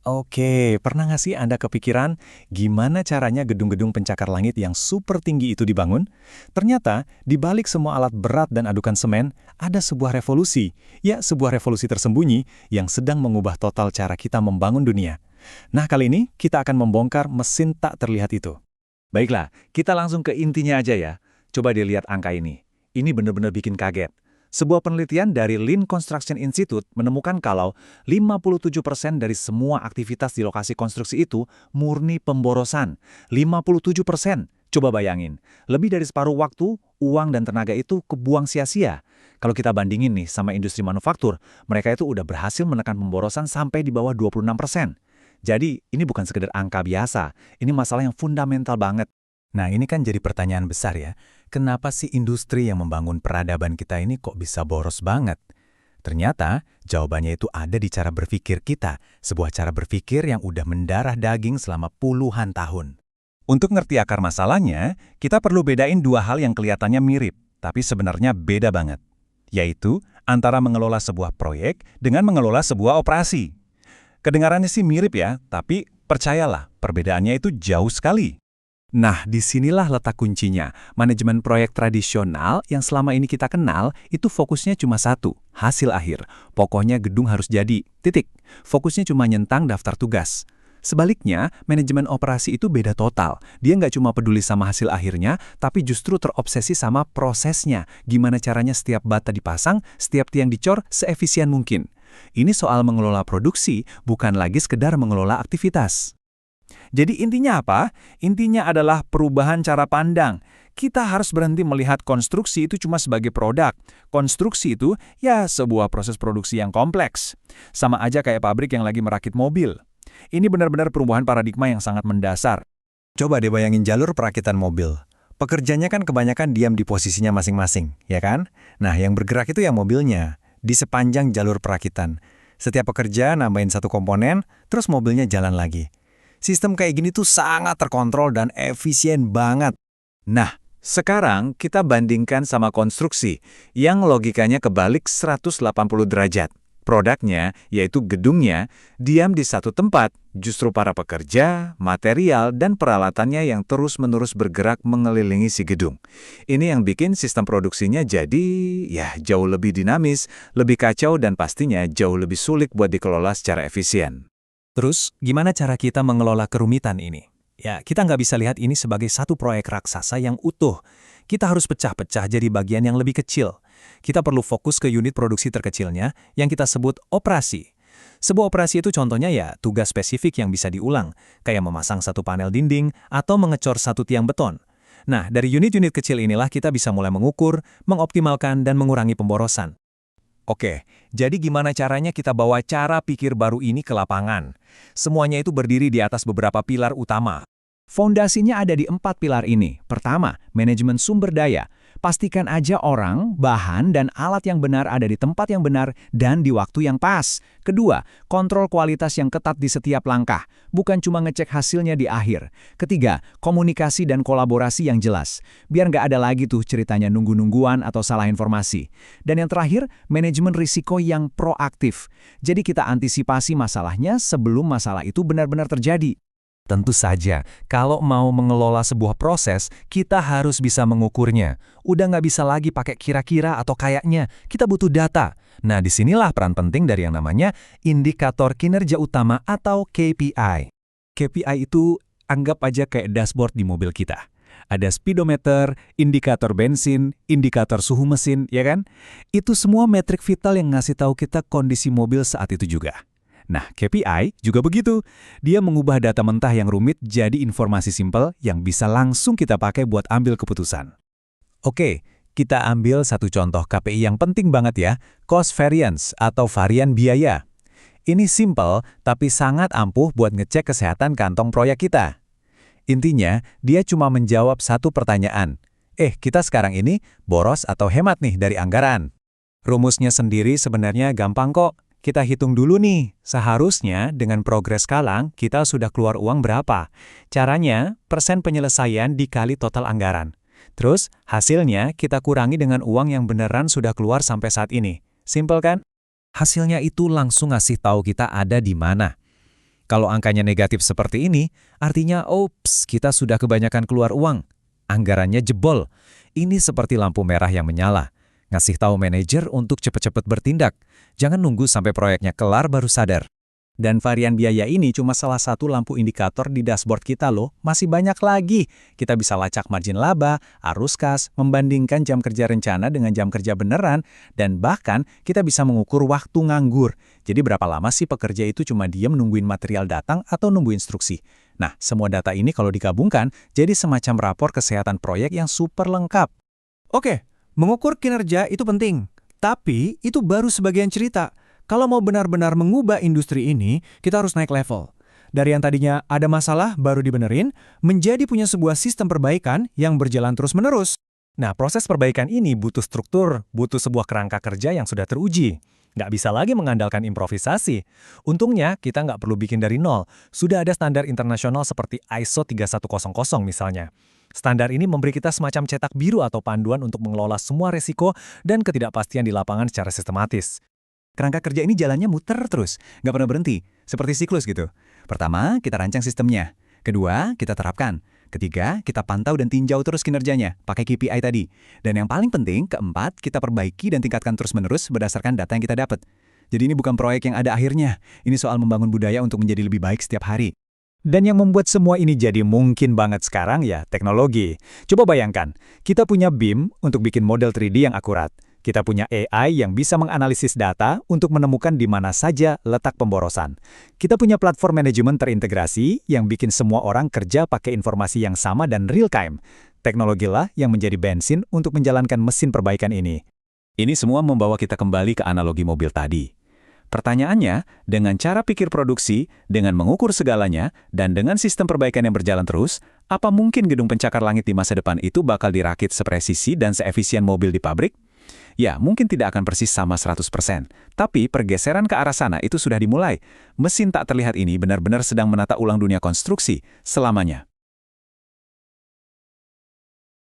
Oke, pernah nggak sih Anda kepikiran gimana caranya gedung-gedung pencakar langit yang super tinggi itu dibangun? Ternyata, di balik semua alat berat dan adukan semen, ada sebuah revolusi. Ya, sebuah revolusi tersembunyi yang sedang mengubah total cara kita membangun dunia. Nah, kali ini kita akan membongkar mesin tak terlihat itu. Baiklah, kita langsung ke intinya aja ya. Coba dilihat angka ini. Ini benar-benar bikin kaget. Sebuah penelitian dari Lean Construction Institute menemukan kalau 57% dari semua aktivitas di lokasi konstruksi itu murni pemborosan. 57%. Coba bayangin, lebih dari separuh waktu, uang dan tenaga itu kebuang sia-sia. Kalau kita bandingin nih sama industri manufaktur, mereka itu udah berhasil menekan pemborosan sampai di bawah 26%. Jadi, ini bukan sekedar angka biasa, ini masalah yang fundamental banget. Nah, ini kan jadi pertanyaan besar ya. Kenapa sih industri yang membangun peradaban kita ini kok bisa boros banget? Ternyata, jawabannya itu ada di cara berpikir kita, sebuah cara berpikir yang udah mendarah daging selama puluhan tahun. Untuk ngerti akar masalahnya, kita perlu bedain dua hal yang kelihatannya mirip, tapi sebenarnya beda banget. Yaitu, antara mengelola sebuah proyek dengan mengelola sebuah operasi. Kedengarannya sih mirip ya, tapi percayalah, perbedaannya itu jauh sekali. Nah, disinilah letak kuncinya. Manajemen proyek tradisional yang selama ini kita kenal, itu fokusnya cuma satu, hasil akhir. Pokoknya gedung harus jadi, titik. Fokusnya cuma nyentang daftar tugas. Sebaliknya, manajemen operasi itu beda total. Dia nggak cuma peduli sama hasil akhirnya, tapi justru terobsesi sama prosesnya. Gimana caranya setiap bata dipasang, setiap tiang dicor, seefisien mungkin. Ini soal mengelola produksi, bukan lagi sekedar mengelola aktivitas. Jadi intinya apa? Intinya adalah perubahan cara pandang. Kita harus berhenti melihat konstruksi itu cuma sebagai produk. Konstruksi itu ya sebuah proses produksi yang kompleks. Sama aja kayak pabrik yang lagi merakit mobil. Ini benar-benar perubahan paradigma yang sangat mendasar. Coba deh bayangin jalur perakitan mobil. Pekerjanya kan kebanyakan diam di posisinya masing-masing, ya kan? Nah, yang bergerak itu ya mobilnya, di sepanjang jalur perakitan. Setiap pekerja nambahin satu komponen, terus mobilnya jalan lagi. Sistem kayak gini tuh sangat terkontrol dan efisien banget. Nah, sekarang kita bandingkan sama konstruksi yang logikanya kebalik 180 derajat. Produknya, yaitu gedungnya, diam di satu tempat. Justru para pekerja, material, dan peralatannya yang terus-menerus bergerak mengelilingi si gedung. Ini yang bikin sistem produksinya jadi jauh lebih dinamis, lebih kacau, dan pastinya jauh lebih sulit buat dikelola secara efisien. Terus, gimana cara kita mengelola kerumitan ini? Ya, kita nggak bisa lihat ini sebagai satu proyek raksasa yang utuh. Kita harus pecah-pecah jadi bagian yang lebih kecil. Kita perlu fokus ke unit produksi terkecilnya yang kita sebut operasi. Sebuah operasi itu contohnya ya tugas spesifik yang bisa diulang, kayak memasang satu panel dinding atau mengecor satu tiang beton. Nah, dari unit-unit kecil inilah kita bisa mulai mengukur, mengoptimalkan, dan mengurangi pemborosan. Oke, jadi gimana caranya kita bawa cara pikir baru ini ke lapangan? Semuanya itu berdiri di atas beberapa pilar utama. Fondasinya ada di 4 pilar ini. Pertama, manajemen sumber daya. Pastikan aja orang, bahan, dan alat yang benar ada di tempat yang benar dan di waktu yang pas. Kedua, kontrol kualitas yang ketat di setiap langkah, bukan cuma ngecek hasilnya di akhir. Ketiga, komunikasi dan kolaborasi yang jelas, biar nggak ada lagi tuh ceritanya nunggu-nungguan atau salah informasi. Dan yang terakhir, manajemen risiko yang proaktif. Jadi kita antisipasi masalahnya sebelum masalah itu benar-benar terjadi. Tentu saja, kalau mau mengelola sebuah proses, kita harus bisa mengukurnya. Udah nggak bisa lagi pakai kira-kira atau kayaknya, kita butuh data. Nah, disinilah peran penting dari yang namanya indikator kinerja utama atau KPI. KPI itu anggap aja kayak dashboard di mobil kita. Ada speedometer, indikator bensin, indikator suhu mesin, ya kan? Itu semua metrik vital yang ngasih tahu kita kondisi mobil saat itu juga. Nah, KPI juga begitu. Dia mengubah data mentah yang rumit jadi informasi simpel yang bisa langsung kita pakai buat ambil keputusan. Oke, kita ambil satu contoh KPI yang penting banget ya, cost variance atau varian biaya. Ini simpel, tapi sangat ampuh buat ngecek kesehatan kantong proyek kita. Intinya, dia cuma menjawab satu pertanyaan. Kita sekarang ini boros atau hemat nih dari anggaran? Rumusnya sendiri sebenarnya gampang kok. Kita hitung dulu nih, seharusnya dengan progres sekarang kita sudah keluar uang berapa. Caranya, persen penyelesaian dikali total anggaran. Terus, hasilnya kita kurangi dengan uang yang beneran sudah keluar sampai saat ini. Simpel kan? Hasilnya itu langsung ngasih tahu kita ada di mana. Kalau angkanya negatif seperti ini, artinya ops, kita sudah kebanyakan keluar uang. Anggarannya jebol. Ini seperti lampu merah yang menyala. Ngasih tahu manajer untuk cepat-cepat bertindak. Jangan nunggu sampai proyeknya kelar baru sadar. Dan varian biaya ini cuma salah satu lampu indikator di dashboard kita loh, masih banyak lagi. Kita bisa lacak margin laba, arus kas, membandingkan jam kerja rencana dengan jam kerja beneran, dan bahkan kita bisa mengukur waktu nganggur. Jadi berapa lama sih pekerja itu cuma diam nungguin material datang atau nunggu instruksi. Nah, semua data ini kalau digabungkan, jadi semacam rapor kesehatan proyek yang super lengkap. Oke, mengukur kinerja itu penting, tapi itu baru sebagian cerita. Kalau mau benar-benar mengubah industri ini, kita harus naik level. Dari yang tadinya ada masalah baru dibenerin, menjadi punya sebuah sistem perbaikan yang berjalan terus-menerus. Nah, proses perbaikan ini butuh struktur, butuh sebuah kerangka kerja yang sudah teruji. Nggak bisa lagi mengandalkan improvisasi. Untungnya, kita nggak perlu bikin dari nol. Sudah ada standar internasional seperti ISO 3100 misalnya. Standar ini memberi kita semacam cetak biru atau panduan untuk mengelola semua resiko dan ketidakpastian di lapangan secara sistematis. Kerangka kerja ini jalannya muter terus, nggak pernah berhenti, seperti siklus gitu. Pertama, kita rancang sistemnya. Kedua, kita terapkan. Ketiga, kita pantau dan tinjau terus kinerjanya, pakai KPI tadi. Dan yang paling penting, keempat, kita perbaiki dan tingkatkan terus-menerus berdasarkan data yang kita dapat. Jadi ini bukan proyek yang ada akhirnya, ini soal membangun budaya untuk menjadi lebih baik setiap hari. Dan yang membuat semua ini jadi mungkin banget sekarang ya teknologi. Coba bayangkan, kita punya BIM untuk bikin model 3D yang akurat. Kita punya AI yang bisa menganalisis data untuk menemukan di mana saja letak pemborosan. Kita punya platform manajemen terintegrasi yang bikin semua orang kerja pakai informasi yang sama dan real time. Teknologilah yang menjadi bensin untuk menjalankan mesin perbaikan ini. Ini semua membawa kita kembali ke analogi mobil tadi. Pertanyaannya, dengan cara pikir produksi, dengan mengukur segalanya, dan dengan sistem perbaikan yang berjalan terus, apa mungkin gedung pencakar langit di masa depan itu bakal dirakit sepresisi dan seefisien mobil di pabrik? Ya, mungkin tidak akan persis sama 100%, tapi pergeseran ke arah sana itu sudah dimulai. Mesin tak terlihat ini benar-benar sedang menata ulang dunia konstruksi selamanya.